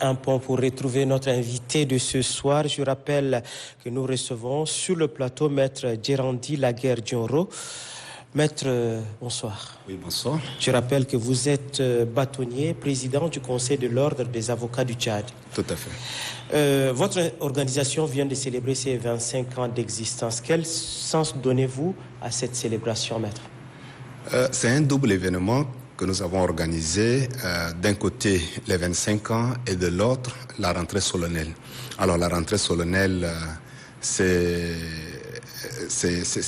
un pont pour retrouver notre invité de ce soir. Je rappelle que nous recevons sur le plateau Maître Djerandi Laguerre-Dioro. Maître, bonsoir. Oui, bonsoir. Je rappelle que vous êtes bâtonnier, président du Conseil de l'Ordre des avocats du Tchad. Tout à fait. Votre organisation vient de célébrer ses 25 ans d'existence. Quel sens donnez-vous à cette célébration, Maître? C'est un double événement que nous avons organisé. D'un côté, les 25 ans et de l'autre, la rentrée solennelle. Alors, la rentrée solennelle, c'est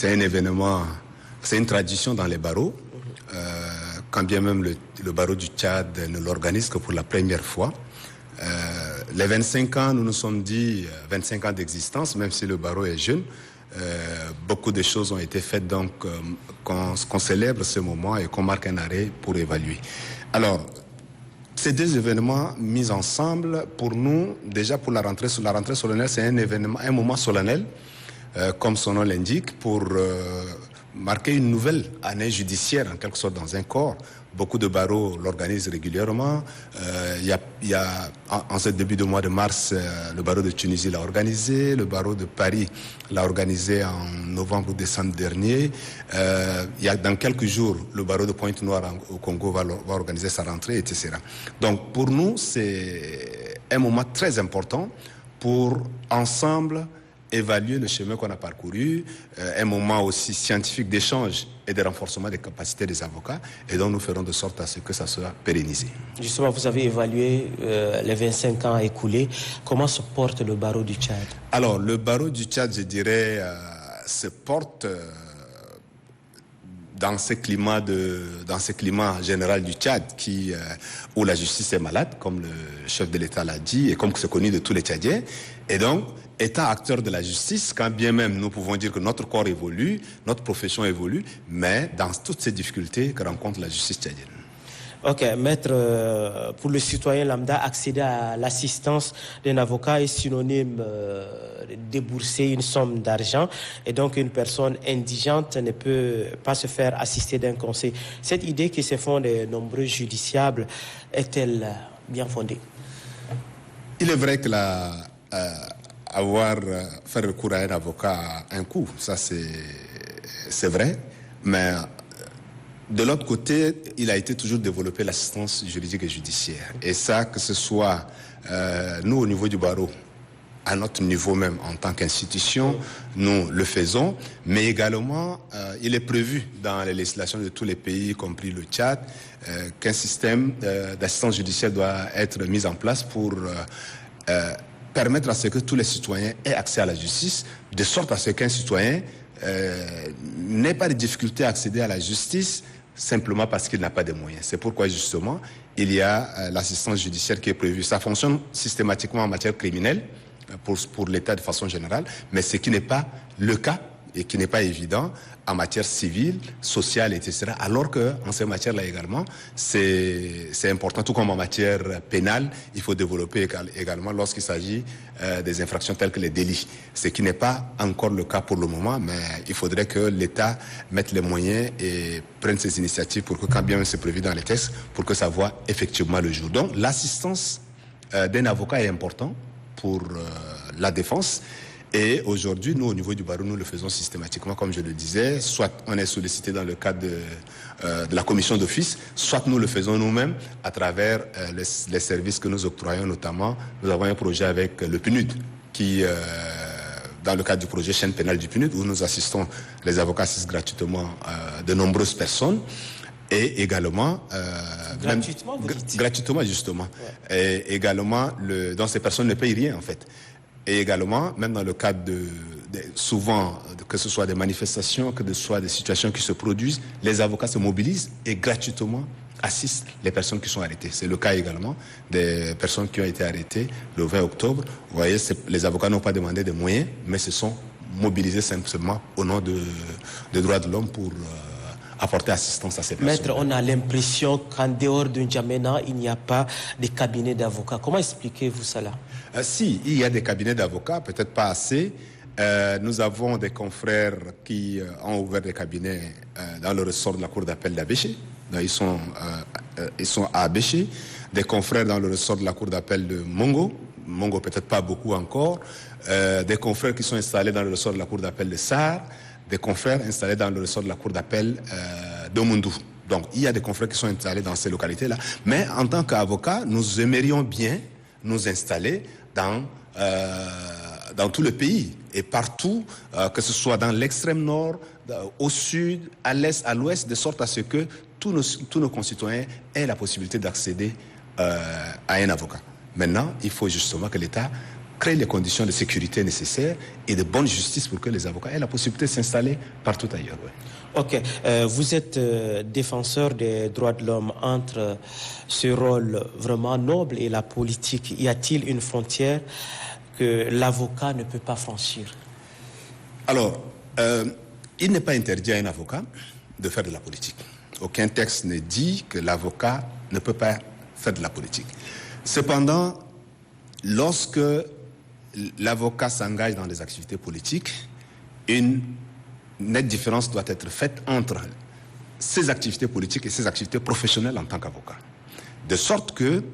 un événement, c'est une tradition dans les barreaux. Quand bien même le barreau du Tchad ne l'organise que pour la première fois. Les 25 ans, nous nous sommes dit 25 ans d'existence, même si le barreau est jeune. Beaucoup de choses ont été faites, donc qu'on célèbre ce moment et qu'on marque un arrêt pour évaluer. Alors, ces deux événements mis ensemble, pour nous, déjà pour la rentrée solennelle, c'est un événement, un moment solennel, comme son nom l'indique, pour marquer une nouvelle année judiciaire, en quelque sorte, dans un corps. Beaucoup de barreaux l'organisent régulièrement. En ce début de mois de mars, le barreau de Tunisie l'a organisé, le barreau de Paris l'a organisé en novembre ou décembre dernier. Dans quelques jours, le barreau de Pointe-Noire au Congo va organiser sa rentrée, etc. Donc pour nous, c'est un moment très important pour ensemble évaluer le chemin qu'on a parcouru, un moment aussi scientifique d'échange et de renforcement des capacités des avocats, et donc nous ferons de sorte à ce que ça soit pérennisé. Justement, vous avez évalué les 25 ans écoulés. Comment se porte le barreau du Tchad? Alors, le barreau du Tchad, je dirais, se porte dans ce climat général du Tchad où la justice est malade, comme le chef de l'État l'a dit, et comme c'est connu de tous les Tchadiens. Et donc, étant acteur de la justice, quand bien même nous pouvons dire que notre corps évolue, notre profession évolue, mais dans toutes ces difficultés que rencontre la justice tchadienne. Ok, maître, pour le citoyen lambda, accéder à l'assistance d'un avocat est synonyme de débourser une somme d'argent, et donc une personne indigente ne peut pas se faire assister d'un conseil. Cette idée qui se font de nombreux justiciables est-elle bien fondée? Il est vrai que faire recours à un avocat a un coût, ça c'est vrai, mais de l'autre côté, il a été toujours développé l'assistance juridique et judiciaire. Et ça, que ce soit nous au niveau du barreau, à notre niveau même en tant qu'institution, nous le faisons, mais également il est prévu dans les législations de tous les pays, y compris le Tchad, qu'un système d'assistance judiciaire doit être mis en place pour permettre à ce que tous les citoyens aient accès à la justice, de sorte à ce qu'un citoyen n'ait pas de difficulté à accéder à la justice simplement parce qu'il n'a pas de moyens. C'est pourquoi justement il y a l'assistance judiciaire qui est prévue. Ça fonctionne systématiquement en matière criminelle pour l'État de façon générale, mais ce qui n'est pas le cas et qui n'est pas évident en matière civile, sociale, etc. Alors qu'en ces matières-là également, c'est important, tout comme en matière pénale, il faut développer également lorsqu'il s'agit des infractions telles que les délits. Ce qui n'est pas encore le cas pour le moment, mais il faudrait que l'État mette les moyens et prenne ses initiatives pour que, quand bien même c'est prévu dans les textes, pour que ça voie effectivement le jour. Donc l'assistance d'un avocat est important pour la défense. Et aujourd'hui, nous, au niveau du barreau, nous le faisons systématiquement, comme je le disais. Soit on est sollicité dans le cadre de la commission d'office, soit nous le faisons nous-mêmes à travers les services que nous octroyons, notamment. Nous avons un projet avec le PNUD, qui, dans le cadre du projet chaîne pénale du PNUD, où nous assistons, les avocats assistent gratuitement de nombreuses personnes. Et également... gratuitement, vous dites? Gratuitement, justement. Ouais. Et également, donc ces personnes ne payent rien, en fait. Et également, même dans le cadre souvent, que ce soit des manifestations, que ce soit des situations qui se produisent, les avocats se mobilisent et gratuitement assistent les personnes qui sont arrêtées. C'est le cas également des personnes qui ont été arrêtées le 20 octobre. Vous voyez, les avocats n'ont pas demandé de moyens, mais se sont mobilisés simplement au nom des droits de l'homme pour apporter assistance à ces personnes. Maître, on a l'impression qu'en dehors de N'Djamena, il n'y a pas de cabinet d'avocats. Comment expliquez-vous cela? Si, il y a des cabinets d'avocats, peut-être pas assez. Nous avons des confrères qui ont ouvert des cabinets dans le ressort de la cour d'appel d'Abéché. Ils sont à Abéché. des confrères dans le ressort de la cour d'appel de Mongo peut-être pas beaucoup encore, des confrères qui sont installés dans le ressort de la cour d'appel de Sarr, des confrères installés dans le ressort de la cour d'appel de Mundou. Donc, il y a des confrères qui sont installés dans ces localités-là. Mais en tant qu'avocats, nous aimerions bien nous installer dans tout le pays et partout, que ce soit dans l'extrême nord, au sud, à l'est, à l'ouest, de sorte à ce que tous nos concitoyens aient la possibilité d'accéder à un avocat. Maintenant, il faut justement que l'État crée les conditions de sécurité nécessaires et de bonne justice pour que les avocats aient la possibilité de s'installer partout ailleurs. Ouais. Ok, vous êtes défenseur des droits de l'homme. Entre ce rôle vraiment noble et la politique, y a-t-il une frontière que l'avocat ne peut pas franchir? Alors, il n'est pas interdit à un avocat de faire de la politique. Aucun texte ne dit que l'avocat ne peut pas faire de la politique. Cependant, lorsque l'avocat s'engage dans des activités politiques, une nette différence doit être faite entre ses activités politiques et ses activités professionnelles en tant qu'avocat. De sorte que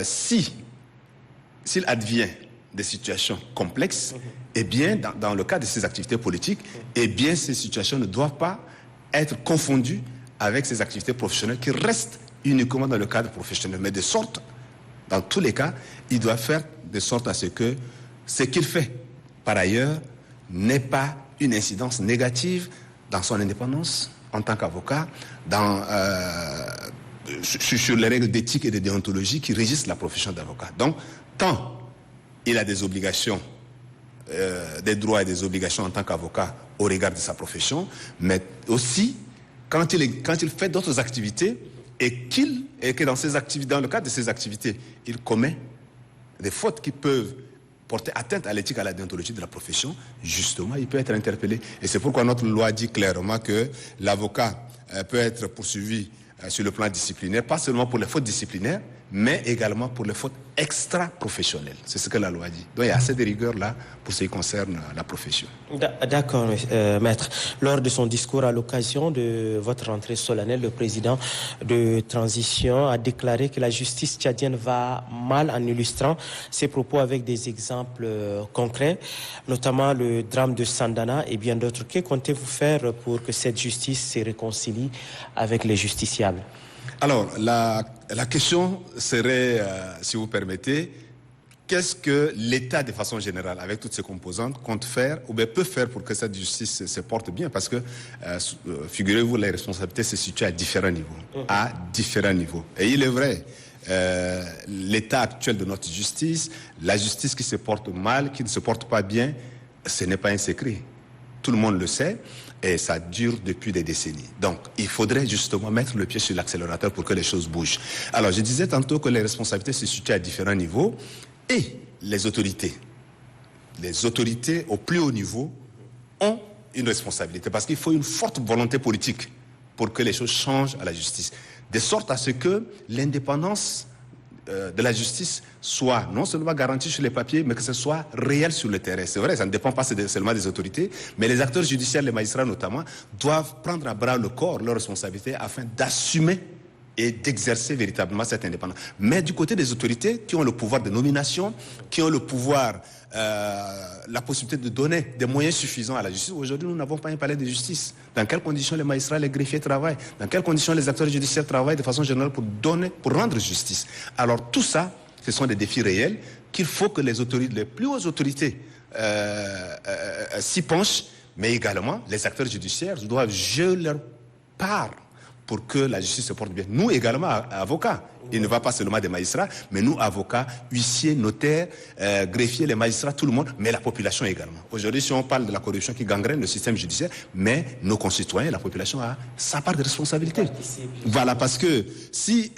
s'il advient des situations complexes, eh bien, dans le cadre de ses activités politiques, eh bien, ces situations ne doivent pas être confondues avec ses activités professionnelles qui restent uniquement dans le cadre professionnel. Mais de sorte, dans tous les cas, il doit faire de sorte à ce que ce qu'il fait, par ailleurs, n'ait pas une incidence négative dans son indépendance en tant qu'avocat, sur les règles d'éthique et de déontologie qui régissent la profession d'avocat. Donc, tant il a des obligations, des droits et des obligations en tant qu'avocat au regard de sa profession, mais aussi quand il fait d'autres activités et que dans le cadre de ces activités, il commet des fautes qui peuvent porter atteinte à l'éthique, à la déontologie de la profession, justement, il peut être interpellé. Et c'est pourquoi notre loi dit clairement que l'avocat peut être poursuivi sur le plan disciplinaire, pas seulement pour les fautes disciplinaires, mais également pour les fautes extra-professionnelles. C'est ce que la loi dit. Donc il y a assez de rigueur là pour ce qui concerne la profession. D'accord, maître. Lors de son discours à l'occasion de votre rentrée solennelle, le président de transition a déclaré que la justice tchadienne va mal en illustrant ses propos avec des exemples concrets, notamment le drame de Sandana et bien d'autres. Que comptez-vous faire pour que cette justice se réconcilie avec les justiciables? Alors, la question serait, si vous permettez, qu'est-ce que l'État, de façon générale, avec toutes ses composantes, compte faire ou bien peut faire pour que cette justice se porte bien? Parce que, figurez-vous, les responsabilités se situent à différents niveaux. À différents niveaux. Et il est vrai, l'état actuel de notre justice, la justice qui se porte mal, qui ne se porte pas bien, ce n'est pas un secret. Tout le monde le sait. Et ça dure depuis des décennies. Donc, il faudrait justement mettre le pied sur l'accélérateur pour que les choses bougent. Alors, je disais tantôt que les responsabilités se situent à différents niveaux et les autorités au plus haut niveau ont une responsabilité parce qu'il faut une forte volonté politique pour que les choses changent à la justice. De sorte à ce que l'indépendance de la justice soit non seulement garantie sur les papiers, mais que ce soit réel sur le terrain. C'est vrai, ça ne dépend pas seulement des autorités, mais les acteurs judiciaires, les magistrats notamment, doivent prendre à bras le corps leurs responsabilités afin d'assumer et d'exercer véritablement cette indépendance. Mais du côté des autorités qui ont le pouvoir de nomination, qui ont le pouvoir, la possibilité de donner des moyens suffisants à la justice, aujourd'hui nous n'avons pas un palais de justice. Dans quelles conditions les magistrats, les greffiers travaillent? Dans quelles conditions les acteurs judiciaires travaillent de façon générale pour rendre justice? Alors tout ça, ce sont des défis réels qu'il faut que les plus hautes autorités s'y penchent, mais également les acteurs judiciaires doivent jouer leur part pour que la justice se porte bien. Nous également, avocats, il ne va pas seulement des magistrats, mais nous, avocats, huissiers, notaires, greffiers, les magistrats, tout le monde, mais la population également. Aujourd'hui, si on parle de la corruption qui gangrène le système judiciaire, mais nos concitoyens, la population a sa part de responsabilité. Voilà, parce que si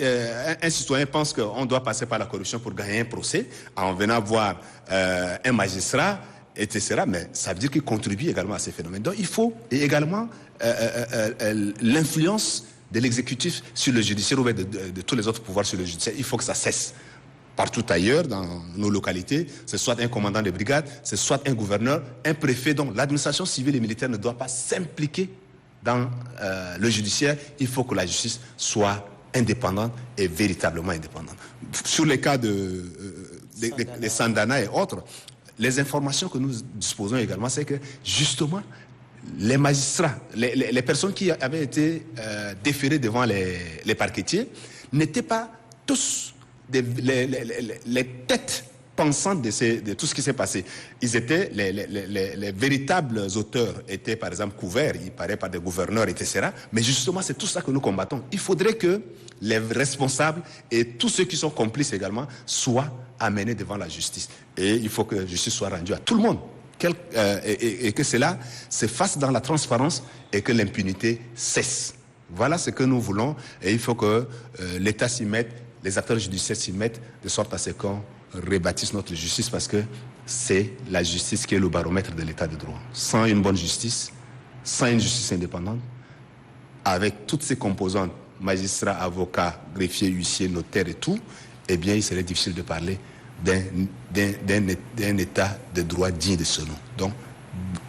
un citoyen pense qu'on doit passer par la corruption pour gagner un procès, en venant voir un magistrat, etc., mais ça veut dire qu'il contribue également à ces phénomènes. Donc il faut également l'influence de l'exécutif sur le judiciaire ou de tous les autres pouvoirs sur le judiciaire. Il faut que ça cesse. Partout ailleurs, dans nos localités, c'est soit un commandant de brigade, c'est soit un gouverneur, un préfet. Donc l'administration civile et militaire ne doit pas s'impliquer dans le judiciaire. Il faut que la justice soit indépendante et véritablement indépendante. Sur les cas des Sandana et autres, les informations que nous disposons également, c'est que justement, les magistrats, les personnes qui avaient été déférées devant les parquetiers n'étaient pas tous les têtes pensantes de tout ce qui s'est passé. Ils étaient, les véritables auteurs étaient par exemple couverts, il paraît, par des gouverneurs, etc. Mais justement, c'est tout ça que nous combattons. Il faudrait que les responsables et tous ceux qui sont complices également soient amenés devant la justice. Et il faut que la justice soit rendue à tout le monde. Et que cela se fasse dans la transparence et que l'impunité cesse. Voilà ce que nous voulons et il faut que l'État s'y mette, les acteurs judiciaires s'y mettent de sorte à ce qu'on rebâtisse notre justice parce que c'est la justice qui est le baromètre de l'État de droit. Sans une bonne justice, sans une justice indépendante, avec toutes ses composantes, magistrats, avocats, greffiers, huissiers, notaires et tout, eh bien il serait difficile de parler d'un État de droit digne de ce nom. Donc,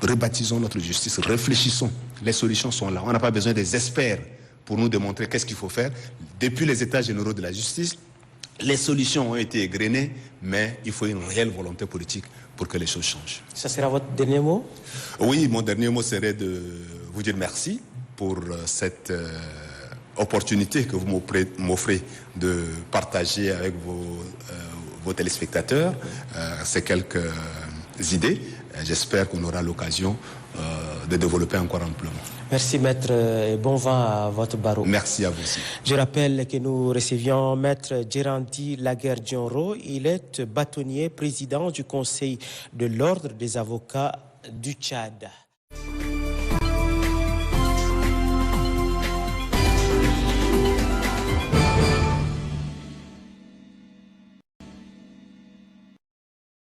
rebaptisons notre justice, réfléchissons. Les solutions sont là. On n'a pas besoin des experts pour nous démontrer qu'est-ce qu'il faut faire. Depuis les états généraux de la justice, les solutions ont été égrenées, mais il faut une réelle volonté politique pour que les choses changent. Ça sera votre dernier mot? Oui, mon dernier mot serait de vous dire merci pour cette opportunité que vous m'offrez de partager avec vos téléspectateurs ces quelques idées. J'espère qu'on aura l'occasion de développer encore amplement. Merci maître et bon vent à votre barreau. Merci à vous aussi. Je rappelle que nous recevions maître Djerandi Laguerre-Dionro. Il est bâtonnier, président du Conseil de l'Ordre des avocats du Tchad.